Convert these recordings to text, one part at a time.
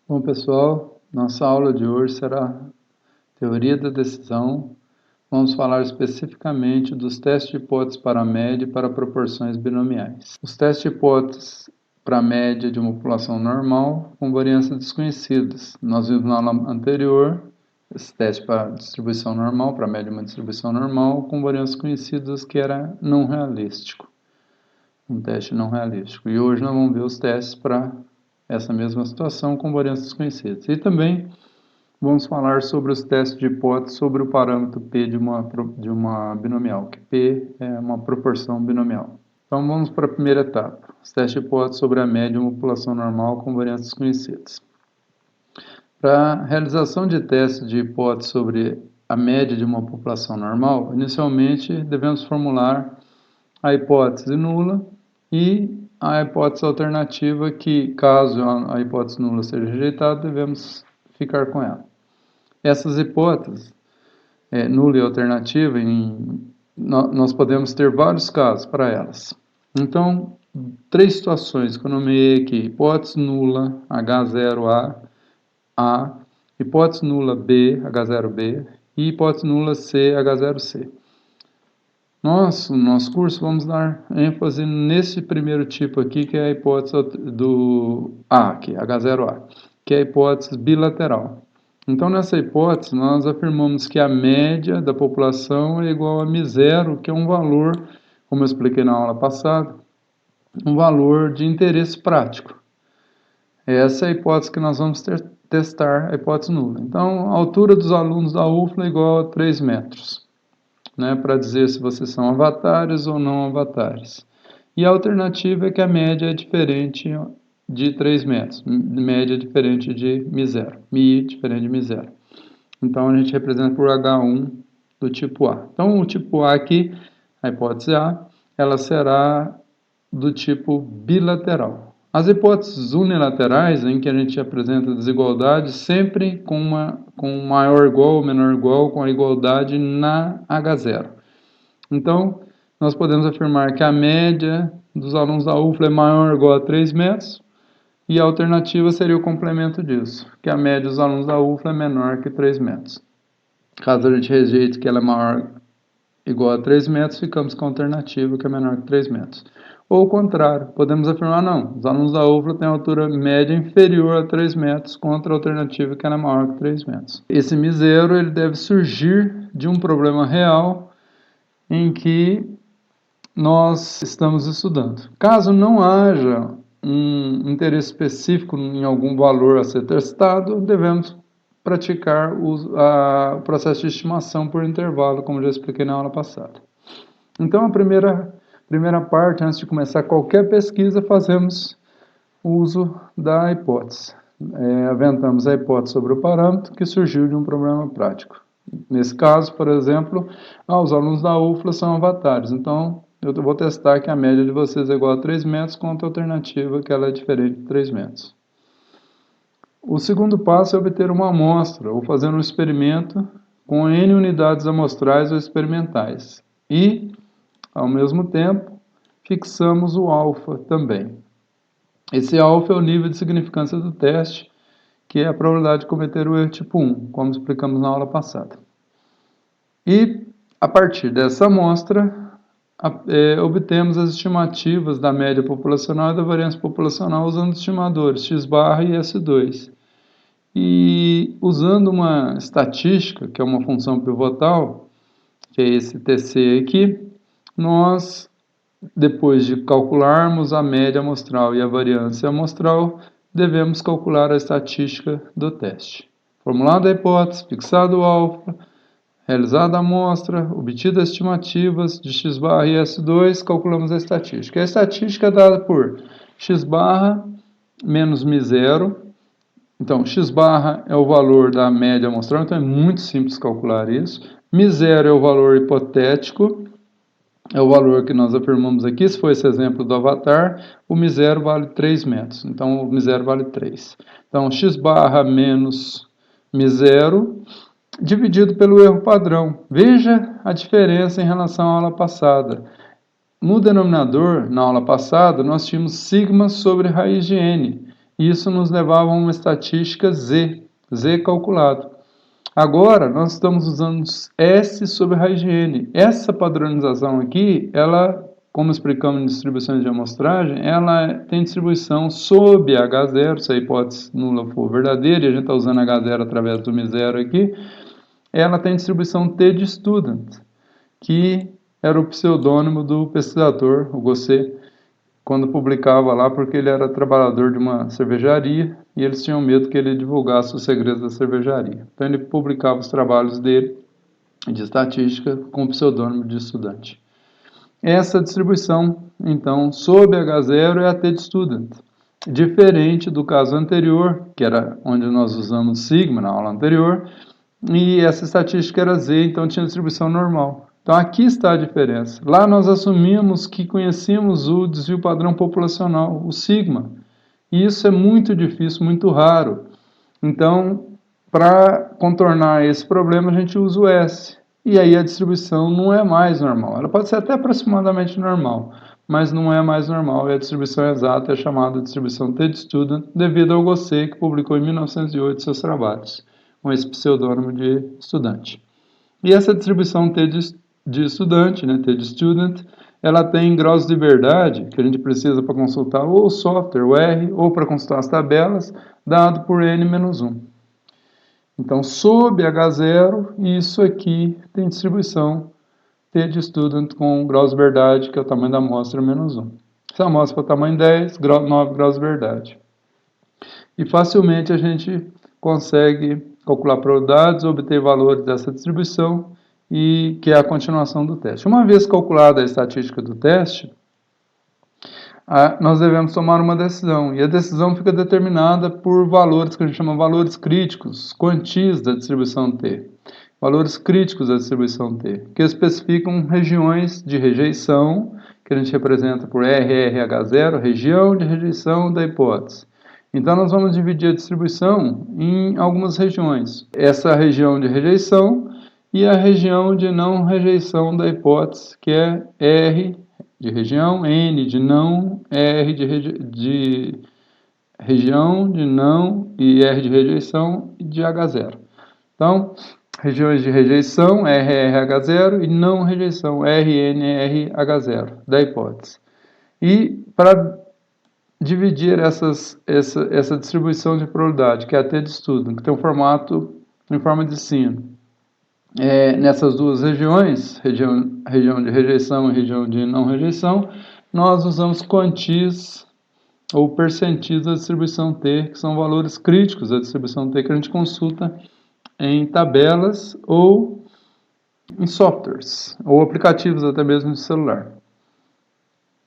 Bom, pessoal, nossa aula de hoje será Teoria da Decisão. Vamos falar especificamente dos testes de hipótese para a média e para proporções binomiais. Os testes de hipótese para a média de uma população normal com variâncias desconhecidas. Nós vimos na aula anterior esse teste para distribuição normal, para a média de uma distribuição normal com variâncias conhecidas, que era não realístico. Um teste não realístico. E hoje nós vamos ver os testes para essa mesma situação com variâncias desconhecidas. E também vamos falar sobre os testes de hipótese sobre o parâmetro P de uma binomial, que P é uma proporção binomial. Então vamos para a primeira etapa, os testes de hipótese sobre a média de uma população normal com variâncias desconhecidas. Para a realização de testes de hipótese sobre a média de uma população normal, inicialmente devemos formular a hipótese nula e a hipótese alternativa, que caso a hipótese nula seja rejeitada, devemos ficar com ela. Essas hipóteses, nula e alternativa, nós podemos ter vários casos para elas. Então, três situações que eu nomeei aqui: hipótese nula H0A, hipótese nula B, H0B, e hipótese nula C, H0C. No nosso curso, vamos dar ênfase nesse primeiro tipo aqui, que é a hipótese do A, que é H0A, que é a hipótese bilateral. Então, nessa hipótese, nós afirmamos que a média da população é igual a μ0, que é um valor, como eu expliquei na aula passada, um valor de interesse prático. Essa é a hipótese que nós vamos testar, a hipótese nula. Então, a altura dos alunos da UFLA é igual a 3 metros. Para dizer se vocês são avatares ou não avatares. E a alternativa é que a média é diferente de 3 metros, média é diferente de μ0, μ diferente de μ0. Então, a gente representa por H1 do tipo A. Então, o tipo A aqui, a hipótese A, ela será do tipo bilateral. As hipóteses unilaterais, em que a gente apresenta desigualdade, sempre com maior igual ou menor igual, com a igualdade na H0. Então, nós podemos afirmar que a média dos alunos da UFLA é maior ou igual a 3 metros, e a alternativa seria o complemento disso, que a média dos alunos da UFLA é menor que 3 metros. Caso a gente rejeite que ela é maior ou igual a 3 metros, ficamos com a alternativa que é menor que 3 metros. Ou o contrário, podemos afirmar, não, os alunos da UFLA têm altura média inferior a 3 metros, contra a alternativa que ela é maior que 3 metros. Esse μ0 ele deve surgir de um problema real em que nós estamos estudando. Caso não haja um interesse específico em algum valor a ser testado, devemos praticar o processo de estimação por intervalo, como já expliquei na aula passada. Então, a primeira parte, antes de começar qualquer pesquisa, fazemos uso da hipótese. Aventamos a hipótese sobre o parâmetro que surgiu de um problema prático. Nesse caso, por exemplo, os alunos da UFLA são avatares. Então, eu vou testar que a média de vocês é igual a 3 metros, contra a alternativa que ela é diferente de 3 metros. O segundo passo é obter uma amostra, ou fazer um experimento com N unidades amostrais ou experimentais. E, ao mesmo tempo, fixamos o alfa também. Esse alfa é o nível de significância do teste, que é a probabilidade de cometer o erro tipo 1, como explicamos na aula passada. E, a partir dessa amostra, obtemos as estimativas da média populacional e da variância populacional usando estimadores x barra e S2. E usando uma estatística, que é uma função pivotal, que é esse TC aqui, nós, depois de calcularmos a média amostral e a variância amostral, devemos calcular a estatística do teste. Formulada a hipótese, fixado o alfa, realizada a amostra, obtidas as estimativas de x barra e S2, calculamos a estatística. A estatística é dada por x barra menos μ0. Então, x barra é o valor da média amostral, então é muito simples calcular isso. μ0 é o valor hipotético, é o valor que nós afirmamos aqui. Se for esse exemplo do avatar, o μ0 vale 3 metros, então o μ0 vale 3. Então, x barra menos μ0 dividido pelo erro padrão. Veja a diferença em relação à aula passada. No denominador, na aula passada, nós tínhamos sigma sobre raiz de n. Isso nos levava a uma estatística Z calculado. Agora, nós estamos usando S sobre raiz de N. Essa padronização aqui, ela, como explicamos em distribuições de amostragem, ela tem distribuição sob H0, se a hipótese nula for verdadeira, e a gente está usando H0 através do μ0 aqui, ela tem distribuição T de student, que era o pseudônimo do pesquisador, o Gosset, quando publicava lá, porque ele era trabalhador de uma cervejaria e eles tinham medo que ele divulgasse os segredos da cervejaria. Então ele publicava os trabalhos dele de estatística com o pseudônimo de estudante. Essa distribuição, então, sob H0 é a T de student, diferente do caso anterior, que era onde nós usamos sigma na aula anterior, e essa estatística era Z, então tinha distribuição normal. Então aqui está a diferença. Lá nós assumimos que conhecíamos o desvio padrão populacional, o sigma. E isso é muito difícil, muito raro. Então, para contornar esse problema, a gente usa o S. E aí a distribuição não é mais normal. Ela pode ser até aproximadamente normal, mas não é mais normal. E a distribuição exata é chamada distribuição T de student, devido ao Gosset, que publicou em 1908 seus trabalhos, com esse pseudônimo de estudante. E essa distribuição T de estudante, né, T de student, ela tem graus de verdade, que a gente precisa para consultar ou o software, o R, ou para consultar as tabelas, dado por N-1. Então, sob H0, isso aqui tem distribuição T de student com graus de verdade, que é o tamanho da amostra, -1. Se a amostra for tamanho 10, 9 graus de verdade. E facilmente a gente consegue calcular probabilidades, obter valores dessa distribuição, e que é a continuação do teste. Uma vez calculada a estatística do teste, nós devemos tomar uma decisão, e a decisão fica determinada por valores que a gente chama valores críticos, quantis da distribuição T. Valores críticos da distribuição T, que especificam regiões de rejeição, que a gente representa por RRH0, região de rejeição da hipótese. Então, nós vamos dividir a distribuição em algumas regiões. Essa região de rejeição e a região de não rejeição da hipótese, que é R de região, N de não, R de região de não e R de rejeição de H0. Então, regiões de rejeição, RRH0, e não rejeição, RNRH0, da hipótese. E para dividir essa distribuição de probabilidade, que é a T de estudo, que tem um formato em forma de sino, nessas duas regiões, região de rejeição e região de não rejeição, nós usamos quantis ou percentis da distribuição T, que são valores críticos da distribuição T que a gente consulta em tabelas ou em softwares, ou aplicativos até mesmo de celular.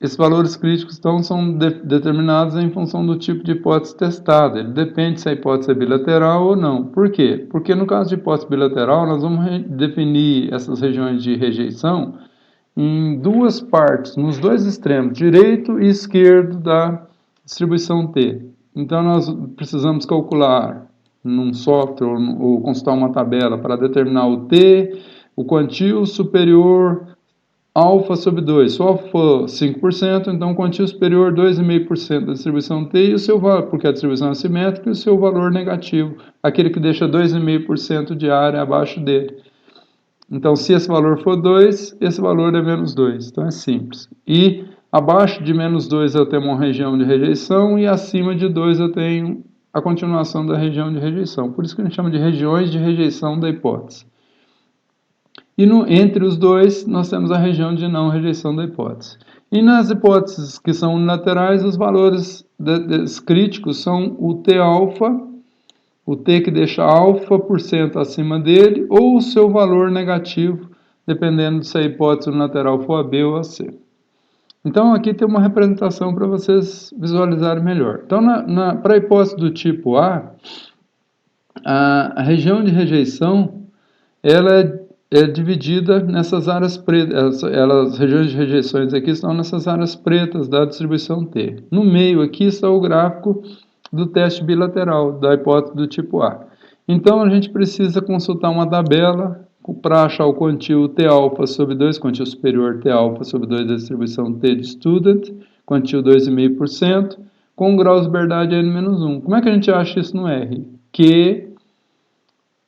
Esses valores críticos, então, são determinados em função do tipo de hipótese testada. Ele depende se a hipótese é bilateral ou não. Por quê? Porque no caso de hipótese bilateral, nós vamos definir essas regiões de rejeição em duas partes, nos dois extremos, direito e esquerdo da distribuição T. Então, nós precisamos calcular num software ou consultar uma tabela para determinar o T, o quantio superior alfa sobre 2, se o alfa for 5%, então o quantio superior 2,5% da distribuição T e o seu valor, porque a distribuição é simétrica, e o seu valor negativo, aquele que deixa 2,5% de área abaixo dele. Então, se esse valor for 2, esse valor é menos 2, então é simples. E abaixo de menos 2 eu tenho uma região de rejeição e acima de 2 eu tenho a continuação da região de rejeição. Por isso que a gente chama de regiões de rejeição da hipótese. E entre os dois, nós temos a região de não rejeição da hipótese. E nas hipóteses que são unilaterais, os valores críticos são o T-alfa, o T que deixa alfa por cento acima dele, ou o seu valor negativo, dependendo se a hipótese unilateral for a B ou a C. Então, aqui tem uma representação para vocês visualizarem melhor. Então, para a hipótese do tipo A, a região de rejeição, ela é dividida nessas áreas pretas, as regiões de rejeições aqui estão nessas áreas pretas da distribuição T. No meio aqui está o gráfico do teste bilateral, da hipótese do tipo A. Então, a gente precisa consultar uma tabela para achar o quantio T-alfa sobre 2, quantio superior T-alfa sobre 2 da distribuição T de student, quantio 2,5%, com grau de liberdade n-1. Como é que a gente acha isso no R? Q,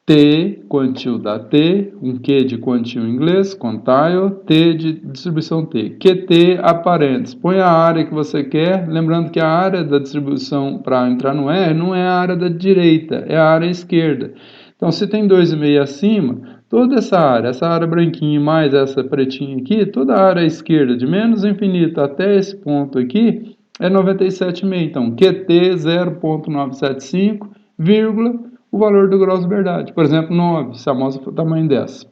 T, quantil dá T, um Q de quantil em inglês, quantile, T de distribuição T. QT aparentes. Põe a área que você quer, lembrando que a área da distribuição para entrar no R não é a área da direita, é a área esquerda. Então, se tem 2,5 acima, toda essa área branquinha mais essa pretinha aqui, toda a área esquerda de menos infinito até esse ponto aqui é 97,5. Então, QT 0,975, vírgula, o valor do grau de liberdade. Por exemplo, 9, se a amostra for o tamanho dessa.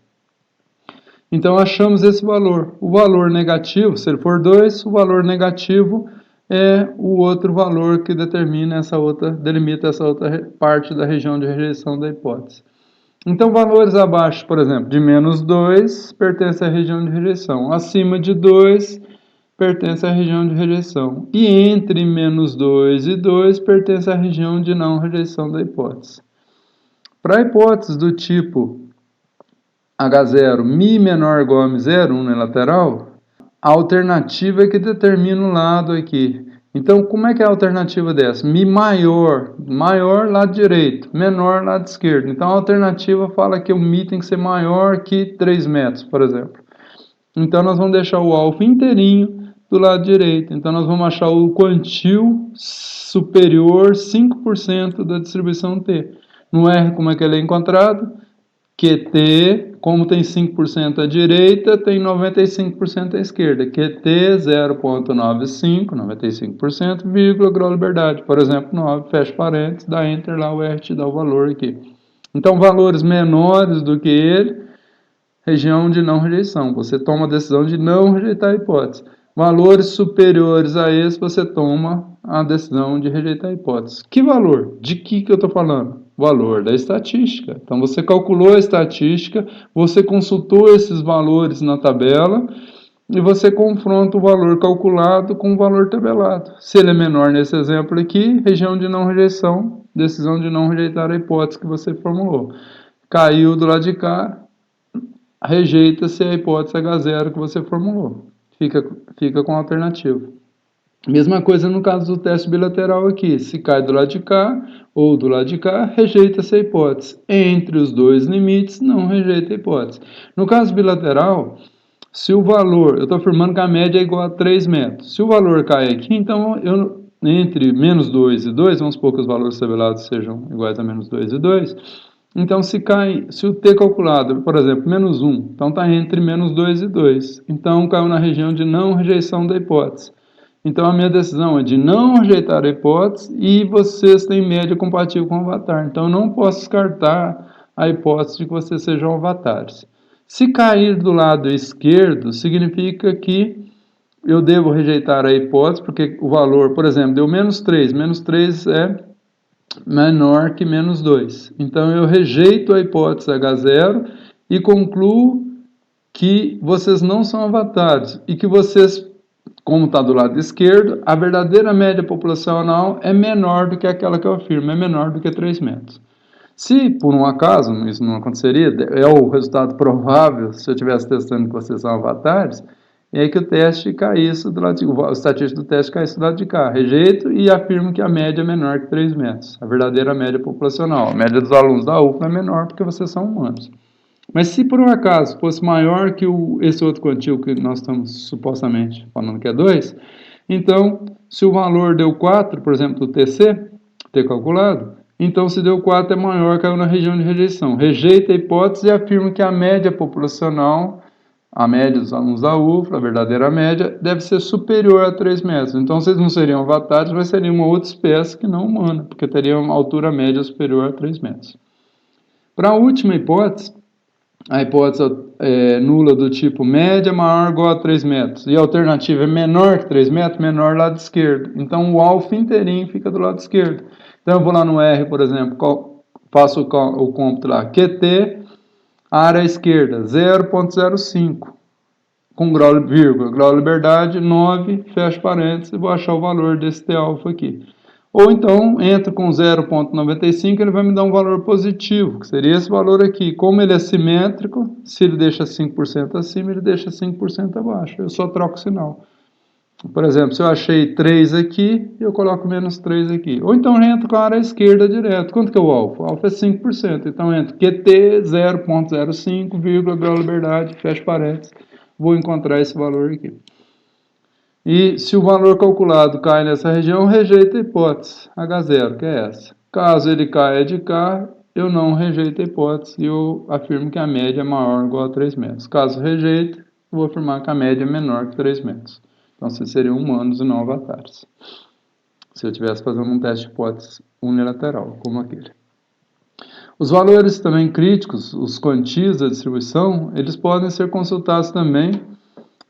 Então, achamos esse valor. O valor negativo, se ele for 2, o valor negativo é o outro valor que delimita essa outra parte da região de rejeição da hipótese. Então, valores abaixo, por exemplo, de menos 2, pertence à região de rejeição. Acima de 2, pertence à região de rejeição. E entre menos 2 e 2, pertence à região de não rejeição da hipótese. Para hipóteses do tipo H0, mi menor ou igual a M0, unilateral, a alternativa é que determina o lado aqui. Então, como é que é a alternativa dessa? Mi maior, lado direito, menor lado esquerdo. Então, a alternativa fala que o mi tem que ser maior que 3 metros, por exemplo. Então, nós vamos deixar o alfa inteirinho do lado direito. Então, nós vamos achar o quantil superior 5% da distribuição T. No R, como é que ele é encontrado? QT, como tem 5% à direita, tem 95% à esquerda. QT 0,95, 95%, vírgula, grau de liberdade. Por exemplo, 9, fecha parênteses, dá Enter lá, o R te dá o valor aqui. Então, valores menores do que ele, região de não rejeição. Você toma a decisão de não rejeitar a hipótese. Valores superiores a esse, você toma a decisão de rejeitar a hipótese. Que valor? De que eu estou falando? Valor da estatística. Então, você calculou a estatística, você consultou esses valores na tabela e você confronta o valor calculado com o valor tabelado. Se ele é menor nesse exemplo aqui, região de não rejeição, decisão de não rejeitar a hipótese que você formulou. Caiu do lado de cá, rejeita-se a hipótese H0 que você formulou. Fica com a alternativa. Mesma coisa no caso do teste bilateral aqui. Se cai do lado de cá ou do lado de cá, rejeita-se a hipótese. Entre os dois limites, não rejeita a hipótese. No caso bilateral, se o valor, eu estou afirmando que a média é igual a 3 metros. Se o valor cai aqui, então entre menos 2 e 2, vamos supor que os valores tabelados sejam iguais a menos 2 e 2, então, se o t calculado, por exemplo, menos 1, então está entre menos 2 e 2. Então, caiu na região de não rejeição da hipótese. Então, a minha decisão é de não rejeitar a hipótese e vocês têm média compatível com o avatar. Então, eu não posso descartar a hipótese de que vocês sejam avatares. Se cair do lado esquerdo, significa que eu devo rejeitar a hipótese, porque o valor, por exemplo, deu menos 3. Menos 3 é menor que menos 2. Então, eu rejeito a hipótese H0 e concluo que vocês não são avatares e que vocês, como está do lado esquerdo, a verdadeira média populacional é menor do que aquela que eu afirmo, é menor do que 3 metros. Se, por um acaso, isso não aconteceria, é o resultado provável, se eu estivesse testando que vocês são avatares, é que o teste caísse do lado de cá, o estatístico do teste caísse do lado de cá. Rejeito e afirmo que a média é menor que 3 metros. A verdadeira média populacional. A média dos alunos da UFLA é menor porque vocês são humanos. Mas se por um acaso fosse maior que esse outro quantil que nós estamos supostamente falando que é 2, então, se o valor deu 4, por exemplo, do TC, T calculado, então se deu 4 é maior, caiu na região de rejeição. Rejeita a hipótese e afirma que a média populacional, a média dos alunos da UFLA, a verdadeira média, deve ser superior a 3 metros. Então, vocês não seriam avatares, mas seriam uma outra espécie que não humana, porque teriam uma altura média superior a 3 metros. Para a última hipótese, a hipótese nula do tipo média maior ou igual a 3 metros, e a alternativa é menor que 3 metros, menor lado esquerdo. Então, o alfa inteirinho fica do lado esquerdo. Então, eu vou lá no R, por exemplo, faço o cômputo lá, QT, área esquerda, 0,05, com grau, vírgula, grau de liberdade, 9, fecho parênteses, e vou achar o valor desse T alfa aqui. Ou então, entro com 0,95, ele vai me dar um valor positivo, que seria esse valor aqui. Como ele é simétrico, se ele deixa 5% acima, ele deixa 5% abaixo. Eu só troco o sinal. Por exemplo, se eu achei 3 aqui, eu coloco menos 3 aqui. Ou então eu entro com a área esquerda direto. Quanto que é o alfa? O alfa é 5%. Então eu entro QT 0,05, grau de liberdade, fecho parênteses. Vou encontrar esse valor aqui. E se o valor calculado cai nessa região, rejeita a hipótese H0, que é essa. Caso ele caia de cá, eu não rejeito a hipótese e eu afirmo que a média é maior ou igual a 3 metros. Caso rejeite, eu vou afirmar que a média é menor que 3 metros. Então, vocês seriam humanos e não avatares. Se eu estivesse fazendo um teste de hipótese unilateral, como aquele. Os valores também críticos, os quantios da distribuição, eles podem ser consultados também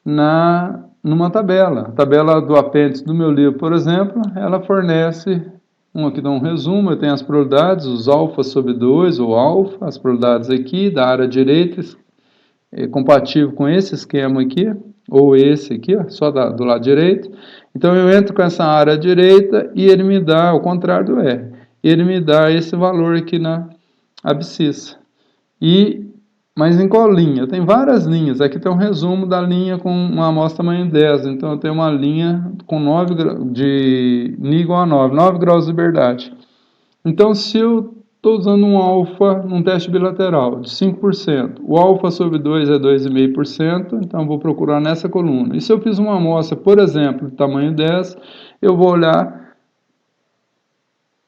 numa tabela. A tabela do apêndice do meu livro, por exemplo, ela fornece, aqui dá um resumo, eu tenho as probabilidades, os alfa sobre 2, ou alfa, as probabilidades aqui, da área direita, compatível com esse esquema aqui, ou esse aqui, ó, só do lado direito. Então eu entro com essa área direita e ele me dá, ao contrário do R, ele me dá esse valor aqui na abscissa. Mas em qual linha? Eu tenho várias linhas. Aqui tem um resumo da linha com uma amostra tamanho 10. Então eu tenho uma linha com 9 de Ni igual a 9 graus de liberdade. Então se eu estou usando um alfa num teste bilateral de 5%, o alfa sobre 2 é 2,5%, então eu vou procurar nessa coluna. E se eu fiz uma amostra, por exemplo, de tamanho 10, eu vou olhar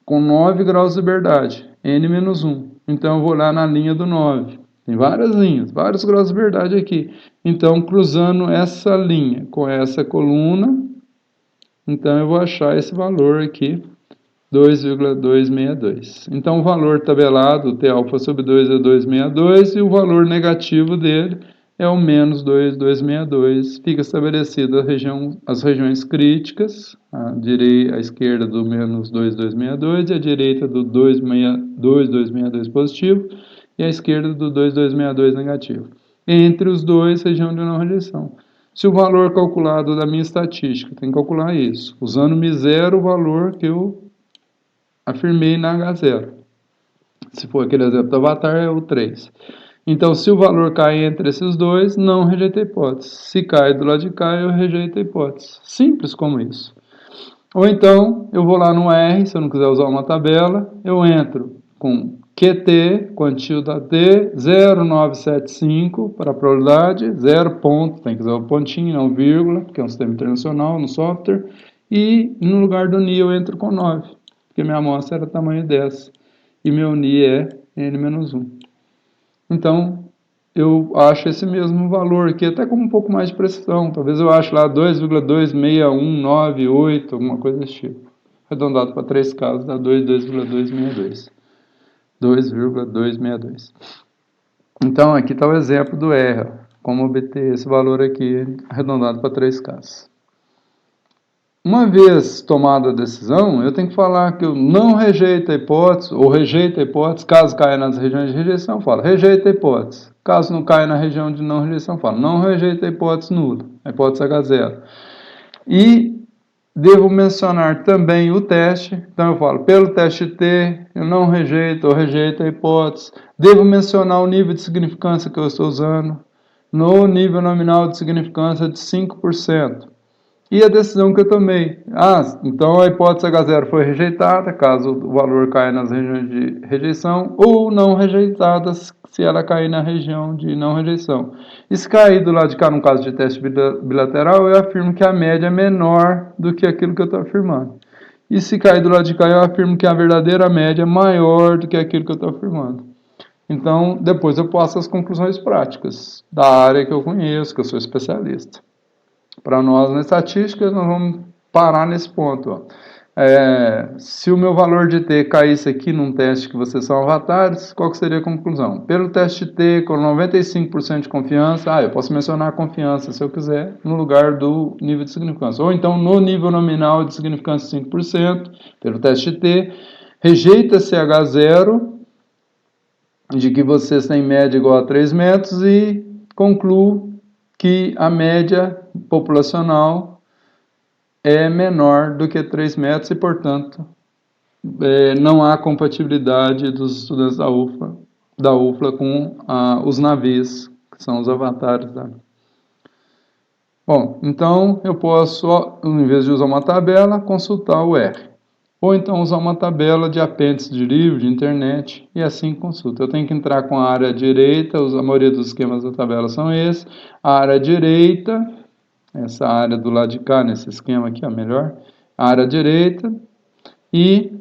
com 9 graus de liberdade, N-1. Então eu vou olhar na linha do 9. Tem várias linhas, vários graus de liberdade aqui. Então, cruzando essa linha com essa coluna, então eu vou achar esse valor aqui, 2,262. Então, o valor tabelado, T alfa sobre 2 é 262, e o valor negativo dele é o menos 2,262. Fica estabelecida as regiões críticas, a esquerda do menos 2,262 e a direita do 2,262 positivo, e a esquerda do 2,262 negativo. Entre os dois, região de não rejeição. Se o valor calculado da minha estatística, tem que calcular isso, usando zero o valor que eu afirmei na H0. Se for aquele exemplo do avatar, é o 3. Então, se o valor cai entre esses dois, não rejeito a hipótese. Se cai do lado de cá, eu rejeito a hipótese. Simples como isso. Ou então, eu vou lá no R, se eu não quiser usar uma tabela, eu entro com QT, quantio da T, 0,975 para a probabilidade, 0 ponto, tem que usar o pontinho, não vírgula, porque é um sistema internacional no software, e no lugar do Ni eu entro com 9, porque minha amostra era tamanho 10, e meu Ni é N-1. Então, eu acho esse mesmo valor aqui, até com um pouco mais de precisão. Talvez eu ache lá 2,26198, alguma coisa desse tipo. Arredondado para 3 casos, dá 2,262. 2,262. Então, aqui está o exemplo do R. Como obter esse valor aqui, arredondado para 3 casos. Uma vez tomada a decisão, eu tenho que falar que eu não rejeito a hipótese, ou rejeito a hipótese, caso caia nas regiões de rejeição, eu falo rejeito a hipótese. Caso não caia na região de não rejeição, eu falo não rejeito a hipótese nula, a hipótese H0. E devo mencionar também o teste, então eu falo, pelo teste T, eu não rejeito ou rejeito a hipótese. Devo mencionar o nível de significância que eu estou usando, no nível nominal de significância de 5%. E a decisão que eu tomei. Então a hipótese H0 foi rejeitada, caso o valor caia nas regiões de rejeição, ou não rejeitada, se ela cair na região de não rejeição. E se cair do lado de cá, no caso de teste bilateral, eu afirmo que a média é menor do que aquilo que eu estou afirmando. E se cair do lado de cá, eu afirmo que a verdadeira média é maior do que aquilo que eu estou afirmando. Então, depois eu passo as conclusões práticas da área que eu conheço, que eu sou especialista. Para nós, na estatística, nós vamos parar nesse ponto. Ó. Se o meu valor de T caísse aqui num teste que vocês são avatares, qual que seria a conclusão? Pelo teste T, com 95% de confiança, eu posso mencionar a confiança, se eu quiser, no lugar do nível de significância. Ou então, no nível nominal de significância 5%, pelo teste T, rejeita-se H0, de que vocês têm média igual a 3 metros, e concluo que a média populacional é menor do que 3 metros e, portanto, não há compatibilidade dos estudantes da UFLA com os navios, que são os avatares. Bom, então eu posso, em vez de usar uma tabela, consultar o R. Ou então usar uma tabela de apêndice de livro, de internet, e assim consulta. Eu tenho que entrar com a área direita, a maioria dos esquemas da tabela são esses. A área direita, essa área do lado de cá, nesse esquema aqui, melhor. A área direita, e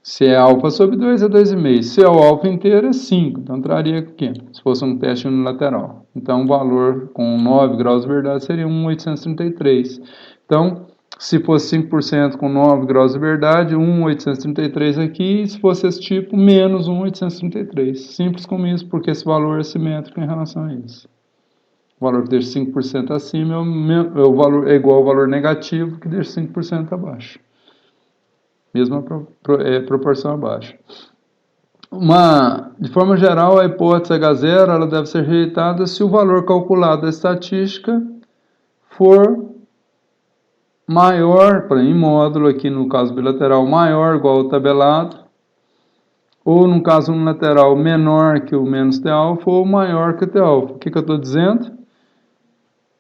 se é alfa sobre 2, é 2,5. Se é o alfa inteiro, é 5. Então, entraria aqui, se fosse um teste unilateral. Então, o valor com 9 graus de verdade seria 1,833. Então, se fosse 5% com 9 graus de verdade, 1,833 aqui. E se fosse esse tipo, menos 1,833. Simples como isso, porque esse valor é simétrico em relação a isso. O valor que deixa 5% acima é igual ao valor negativo que deixa 5% abaixo. Mesma proporção abaixo. De forma geral, a hipótese H0 ela deve ser rejeitada se o valor calculado da estatística for maior, em módulo aqui no caso bilateral, maior ou igual ao tabelado, ou no caso unilateral menor que o menos T-alfa ou maior que o T-alfa. O que eu estou dizendo?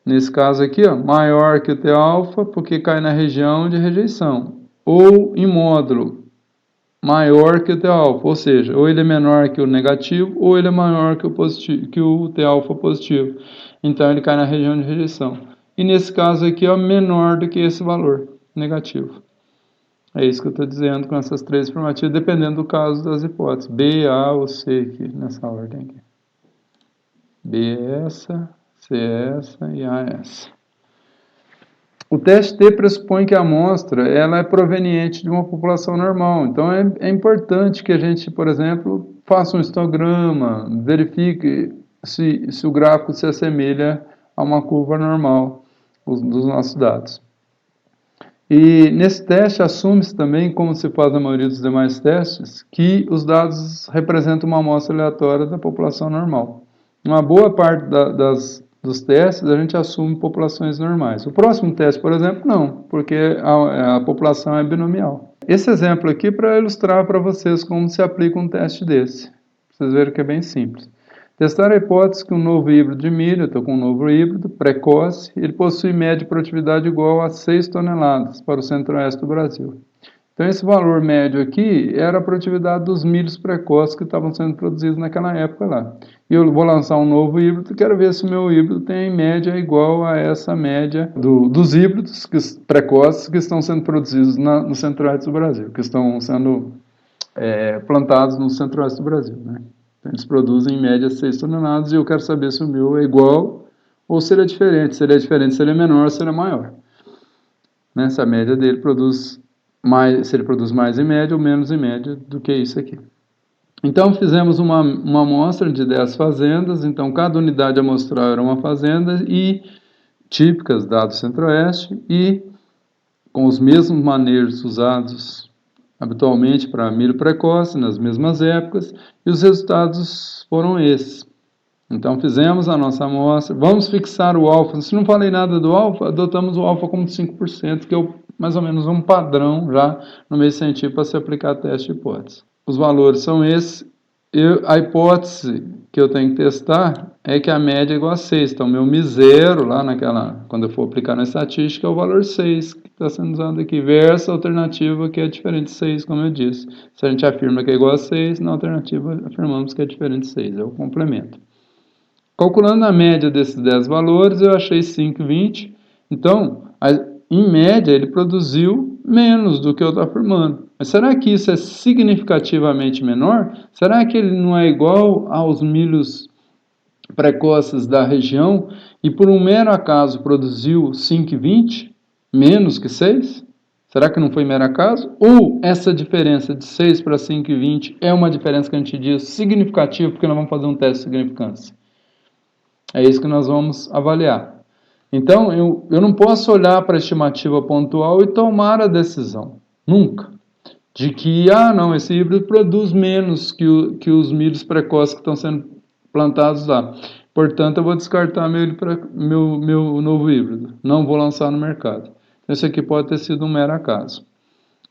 Nesse caso aqui, maior que o T-alfa, porque cai na região de rejeição. Ou em módulo, maior que o T-alfa, ou seja, ou ele é menor que o negativo, ou ele é maior que o positivo, que o T-alfa positivo. Então, ele cai na região de rejeição. E nesse caso aqui, menor do que esse valor negativo. É isso que eu estou dizendo com essas três afirmativas, dependendo do caso das hipóteses. B, A ou C aqui, nessa ordem aqui. B é essa, C é essa e A é essa. O teste T pressupõe que a amostra ela é proveniente de uma população normal. Então, é importante que a gente, por exemplo, faça um histograma, verifique se o gráfico se assemelha a uma curva normal dos nossos dados. E nesse teste assume-se também, como se faz na maioria dos demais testes, que os dados representam uma amostra aleatória da população normal. Uma boa parte dos testes a gente assume populações normais. O próximo teste, por exemplo, não, porque a população é binomial. Esse exemplo aqui para ilustrar para vocês como se aplica um teste desse. Vocês verem que é bem simples. Testar a hipótese que um novo híbrido de milho, eu estou com um novo híbrido, precoce, ele possui média de produtividade igual a 6 toneladas para o centro-oeste do Brasil. Então, esse valor médio aqui era a produtividade dos milhos precoces que estavam sendo produzidos naquela época lá. E eu vou lançar um novo híbrido, quero ver se o meu híbrido tem média igual a essa média dos híbridos precoces que estão sendo produzidos no centro-oeste do Brasil, que estão sendo plantados no centro-oeste do Brasil, né? Eles produzem em média 6 toneladas e eu quero saber se o meu é igual ou se ele é diferente. Se ele é diferente, se ele é menor, se ele é maior. Né? Se a média dele produz mais, se ele produz mais em média ou menos em média do que isso aqui. Então, fizemos uma amostra de 10 fazendas. Então, cada unidade amostral era uma fazenda e típicas, dado centro-oeste, e com os mesmos manejos usados habitualmente para milho precoce, nas mesmas épocas, e os resultados foram esses. Então, fizemos a nossa amostra. Vamos fixar o alfa. Se não falei nada do alfa, adotamos o alfa como 5%, que é mais ou menos um padrão já no meio científico para se aplicar teste de hipótese. Os valores são esses. A hipótese que eu tenho que testar é que a média é igual a 6. Então, meu mi0 lá quando eu for aplicar na estatística, é o valor 6 que está sendo usado aqui, versus a alternativa que é diferente de 6, como eu disse. Se a gente afirma que é igual a 6, na alternativa afirmamos que é diferente de 6, é o complemento. Calculando a média desses 10 valores, eu achei 5,20. Então, em média, ele produziu menos do que eu estou afirmando. Mas será que isso é significativamente menor? Será que ele não é igual aos milhos precoces da região e por um mero acaso produziu 5,20? Menos que 6? Será que não foi mero acaso? Ou essa diferença de 6 para 5,20 é uma diferença que a gente diz significativa porque nós vamos fazer um teste de significância? É isso que nós vamos avaliar. Então, eu não posso olhar para a estimativa pontual e tomar a decisão, nunca, de que, não, esse híbrido produz menos que os milhos precoces que estão sendo plantados lá. Portanto, eu vou descartar meu novo híbrido, não vou lançar no mercado. Esse aqui pode ter sido um mero acaso.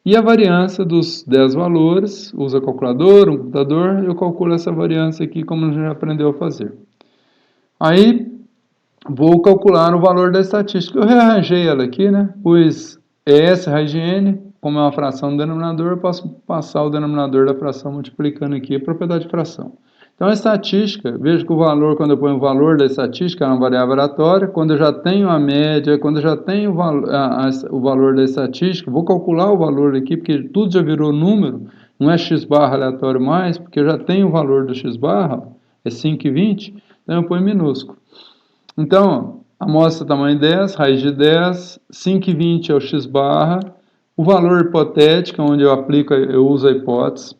E a variância dos 10 valores, usa calculador, um computador, eu calculo essa variância aqui como a gente já aprendeu a fazer. Aí, vou calcular o valor da estatística. Eu rearranjei ela aqui, né? Pus ES raiz de N, como é uma fração no denominador, eu posso passar o denominador da fração multiplicando aqui a propriedade de fração. Então, a estatística, vejo que o valor, quando eu ponho o valor da estatística, é uma variável aleatória. Quando eu já tenho a média, quando eu já tenho o valor da estatística, vou calcular o valor aqui, porque tudo já virou número, não é x barra aleatório mais, porque eu já tenho o valor do x barra, é 5,20, então eu ponho minúsculo. Então, amostra tamanho 10, raiz de 10, 5,20 é o x barra, o valor hipotético, onde eu uso a hipótese,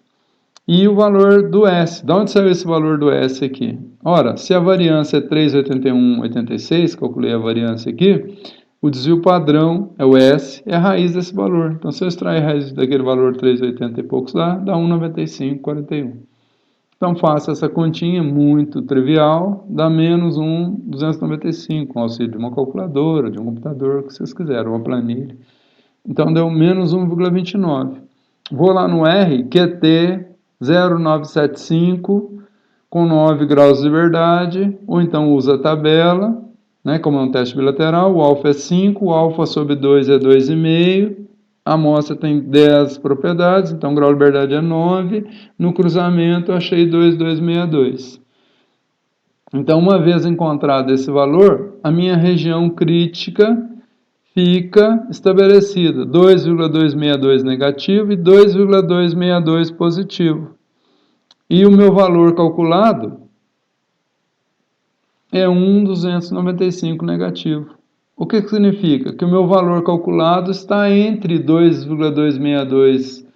e o valor do S. De onde saiu esse valor do S aqui? Ora, se a variância é 3,81,86, calculei a variância aqui, o desvio padrão é o S, é a raiz desse valor. Então, se eu extrair a raiz daquele valor 3,80 e poucos lá, dá 1,9541. Então, faça essa continha muito trivial, dá menos 1,295, com auxílio de uma calculadora, de um computador, o que vocês quiserem, uma planilha. Então, deu menos 1,29. Vou lá no R, QT 0,975, com 9 graus de verdade, ou então usa a tabela, né, como é um teste bilateral, o alfa é 5, o alfa sobre 2 é 2,5, a amostra tem 10 propriedades, então o grau de liberdade é 9. No cruzamento, eu achei 2,262. Então, uma vez encontrado esse valor, a minha região crítica fica estabelecida 2,262 negativo e 2,262 positivo. E o meu valor calculado é 1,295 negativo. O que significa? Que o meu valor calculado está entre 2,262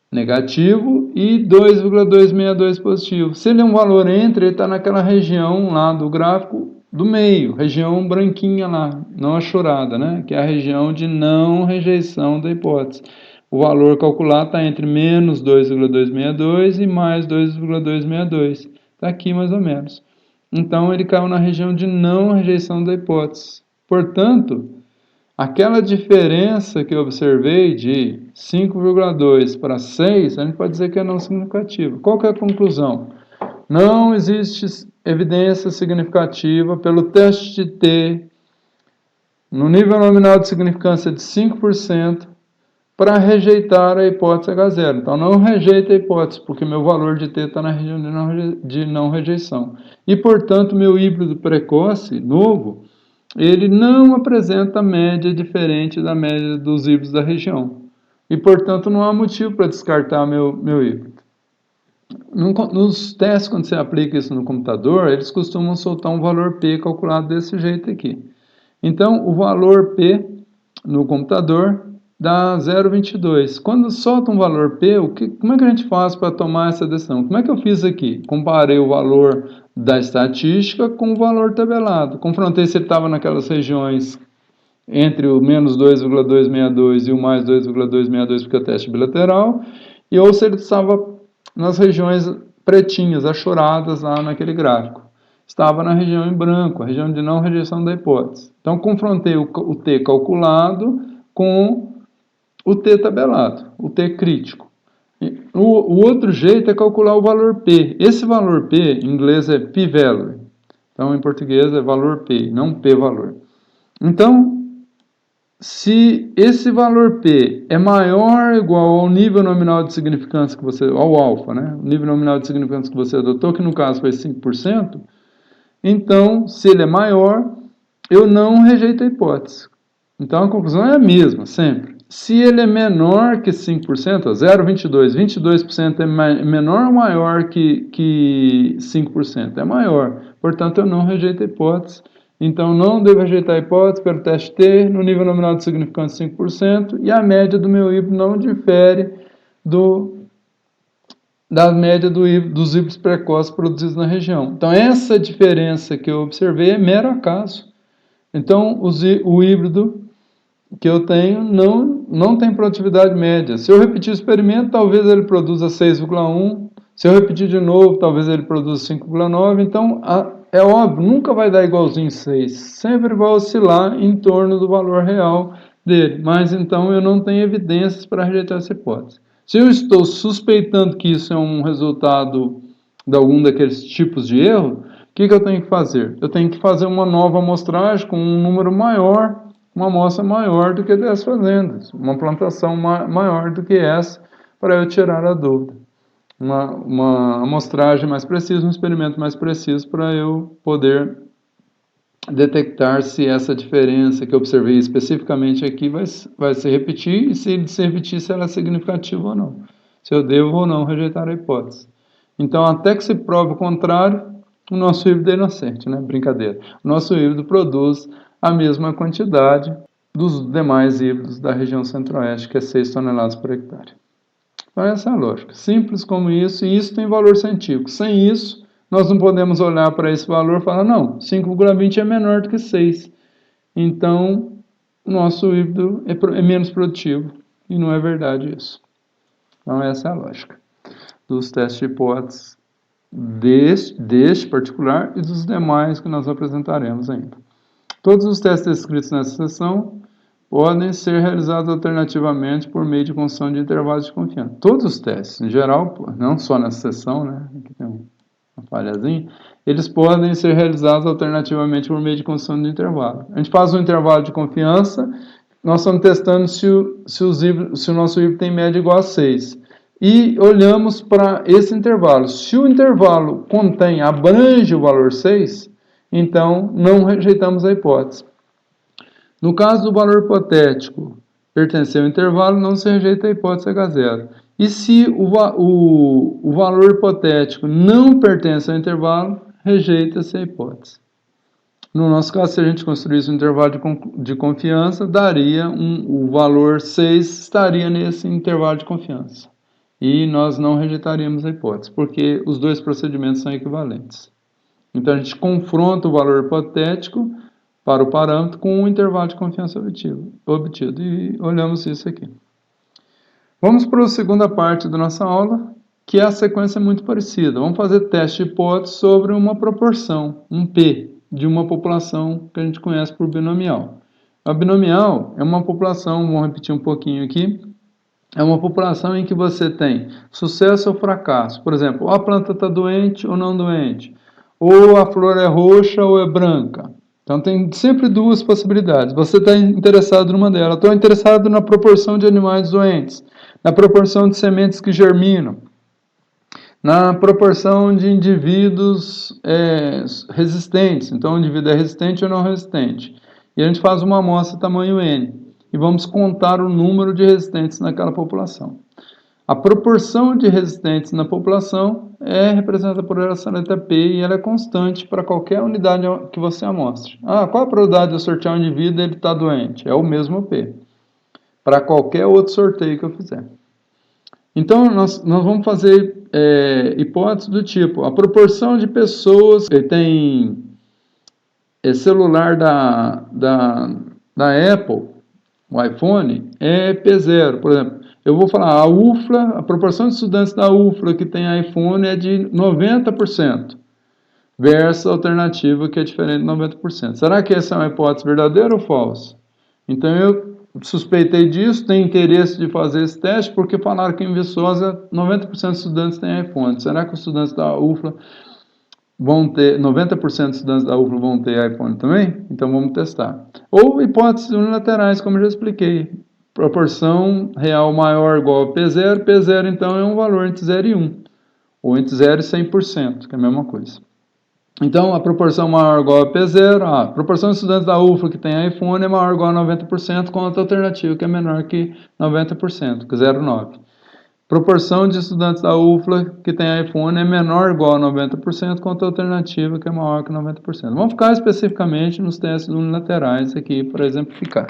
negativo e 2,262 positivo. Se ele é um valor entre, ele está naquela região lá do gráfico do meio, região branquinha lá, não achurada, né? Que é a região de não rejeição da hipótese. O valor calculado está entre menos 2,262 e mais 2,262. Está aqui mais ou menos. Então, ele caiu na região de não rejeição da hipótese. Portanto, aquela diferença que eu observei de 5,2 para 6, a gente pode dizer que é não significativa. Qual que é a conclusão? Não existe evidência significativa pelo teste de T no nível nominal de significância de 5% para rejeitar a hipótese H0. Então, não rejeita a hipótese, porque meu valor de T está na região de não rejeição. E, portanto, meu híbrido precoce, novo, ele não apresenta média diferente da média dos híbridos da região. E, portanto, não há motivo para descartar meu híbrido. Nos testes, quando você aplica isso no computador, eles costumam soltar um valor P calculado desse jeito aqui. Então, o valor P no computador dá 0,22. Quando solta um valor P, como é que a gente faz para tomar essa decisão? Como é que eu fiz aqui? Comparei o valor da estatística com o valor tabelado. Confrontei se ele estava naquelas regiões entre o menos 2,262 e o mais 2,262, porque é o teste bilateral, e ou se ele estava nas regiões pretinhas, achuradas lá naquele gráfico. Estava na região em branco, a região de não rejeição da hipótese. Então, confrontei o T calculado com o T tabelado, o T crítico. O outro jeito é calcular o valor P. Esse valor P, em inglês é p-value. Então, em português é valor P, não p-valor. Então, se esse valor P é maior ou igual ao nível nominal de significância que você, ao alfa, né? O nível nominal de significância que você adotou, que no caso foi 5%, então, se ele é maior, eu não rejeito a hipótese. Então, a conclusão é a mesma, sempre. Se ele é menor que 5%, 0,22, 22% é menor ou maior que 5%? É maior. Portanto, eu não rejeito a hipótese. Então, não devo rejeitar a hipótese pelo teste T, no nível nominal de significância 5%, e a média do meu híbrido não difere da média dos híbridos precoces produzidos na região. Então, essa diferença que eu observei é mero acaso. Então, o híbrido que eu tenho não tem produtividade média. Se eu repetir o experimento, talvez ele produza 6,1. Se eu repetir de novo, talvez ele produza 5,9. Então, é óbvio, nunca vai dar igualzinho 6. Sempre vai oscilar em torno do valor real dele. Mas, então, eu não tenho evidências para rejeitar essa hipótese. Se eu estou suspeitando que isso é um resultado de algum daqueles tipos de erro, que eu tenho que fazer? Eu tenho que fazer uma nova amostragem com um número maior, uma amostra maior do que 10 fazendas, uma plantação maior do que essa, para eu tirar a dúvida. Uma amostragem mais precisa, um experimento mais preciso, para eu poder detectar se essa diferença que eu observei especificamente aqui vai se repetir, e se se repetir, se ela é significativa ou não. Se eu devo ou não rejeitar a hipótese. Então, até que se prove o contrário, o nosso híbrido é inocente, né? Brincadeira. O nosso híbrido produz a mesma quantidade dos demais híbridos da região centro-oeste, que é 6 toneladas por hectare. Então, essa é a lógica. Simples como isso, e isso tem valor científico. Sem isso, nós não podemos olhar para esse valor e falar, não, 5,20 é menor do que 6. Então, o nosso híbrido é menos produtivo. E não é verdade isso. Então, essa é a lógica dos testes de hipóteses deste particular e dos demais que nós apresentaremos ainda. Todos os testes descritos nessa seção podem ser realizados alternativamente por meio de construção de intervalos de confiança. Todos os testes, em geral, não só nessa seção, né, aqui tem uma falhazinha, eles podem ser realizados alternativamente por meio de construção de intervalo. A gente faz um intervalo de confiança, nós estamos testando se o nosso híbrido tem média igual a 6. E olhamos para esse intervalo. Se o intervalo abrange o valor 6, então não rejeitamos a hipótese. No caso do valor hipotético pertencer ao intervalo, não se rejeita a hipótese H0. E se o valor hipotético não pertence ao intervalo, rejeita-se a hipótese. No nosso caso, se a gente construísse um intervalo de confiança, daria o valor 6 estaria nesse intervalo de confiança. E nós não rejeitaríamos a hipótese, porque os dois procedimentos são equivalentes. Então, a gente confronta o valor hipotético para o parâmetro com o intervalo de confiança obtido. E olhamos isso aqui. Vamos para a segunda parte da nossa aula, que é a sequência muito parecida. Vamos fazer teste de hipótese sobre uma proporção, um P, de uma população que a gente conhece por binomial. A binomial é uma população, vamos repetir um pouquinho aqui, é uma população em que você tem sucesso ou fracasso. Por exemplo, a planta está doente ou não doente, ou a flor é roxa ou é branca. Então tem sempre duas possibilidades. Você está interessado numa delas. Estou interessado na proporção de animais doentes, na proporção de sementes que germinam, na proporção de indivíduos resistentes. Então o indivíduo é resistente ou não resistente. E a gente faz uma amostra tamanho N. E vamos contar o número de resistentes naquela população. A proporção de resistentes na população é representada por essa letra P e ela é constante para qualquer unidade que você amostre. Qual a probabilidade de eu sortear um indivíduo e ele está doente? É o mesmo P. Para qualquer outro sorteio que eu fizer. Então, nós vamos fazer hipóteses do tipo, a proporção de pessoas que tem celular da Apple, o iPhone, é P0. Por exemplo, eu vou falar, a UFLA, a proporção de estudantes da UFLA que tem iPhone é de 90%, versus a alternativa que é diferente de 90%. Será que essa é uma hipótese verdadeira ou falsa? Então, eu suspeitei disso, tenho interesse de fazer esse teste, porque falaram que em Viçosa 90% dos estudantes têm iPhone. Será que os estudantes da UFLA vão ter, 90% dos estudantes da UFLA vão ter iPhone também? Então vamos testar. Ou hipóteses unilaterais, como eu já expliquei. Proporção real maior ou igual a P0. P0 então é um valor entre 0 e 1. Ou entre 0 e 100%, que é a mesma coisa. Então a proporção maior ou igual a P0. A proporção de estudantes da UFLA que tem iPhone é maior ou igual a 90%, com outra alternativa que é menor que 90%, que é 0,9. Proporção de estudantes da UFLA que tem iPhone é menor ou igual a 90%, com outra alternativa que é maior que 90%. Vamos ficar especificamente nos testes unilaterais aqui para exemplificar